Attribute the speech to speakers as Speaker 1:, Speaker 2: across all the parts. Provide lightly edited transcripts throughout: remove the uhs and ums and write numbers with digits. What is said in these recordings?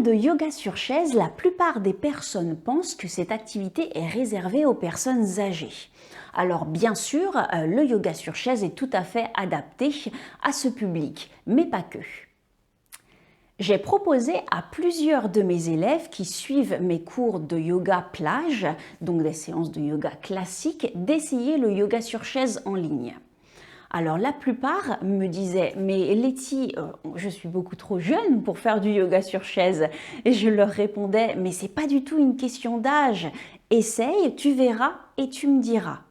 Speaker 1: de yoga sur chaise, la plupart des personnes pensent que cette activité est réservée aux personnes âgées. Alors bien sûr, le yoga sur chaise est tout à fait adapté à ce public, mais pas que. J'ai proposé à plusieurs de mes élèves qui suivent mes cours de yoga plage, donc des séances de yoga classiques, d'essayer le yoga sur chaise en ligne. Alors la plupart me disaient « mais Letty, je suis beaucoup trop jeune pour faire du yoga sur chaise ». Et je leur répondais « mais c'est pas du tout une question d'âge, essaye, tu verras et tu me diras ».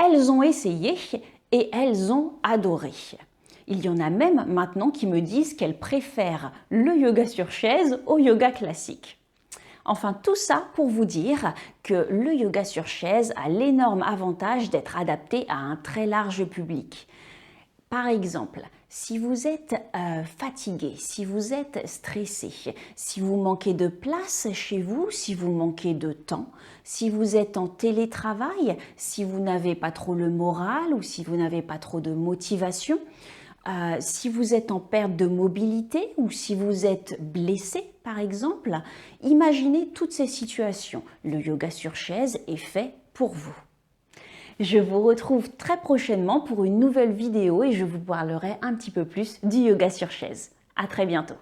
Speaker 1: Elles ont essayé et elles ont adoré. Il y en a même maintenant qui me disent qu'elles préfèrent le yoga sur chaise au yoga classique. Enfin, tout ça pour vous dire que le yoga sur chaise a l'énorme avantage d'être adapté à un très large public. Par exemple, si vous êtes fatigué, si vous êtes stressé, si vous manquez de place chez vous, si vous manquez de temps, si vous êtes en télétravail, si vous n'avez pas trop le moral ou si vous n'avez pas trop de motivation, si vous êtes en perte de mobilité ou si vous êtes blessé par exemple, imaginez toutes ces situations. Le yoga sur chaise est fait pour vous. Je vous retrouve très prochainement pour une nouvelle vidéo et je vous parlerai un petit peu plus du yoga sur chaise. À très bientôt.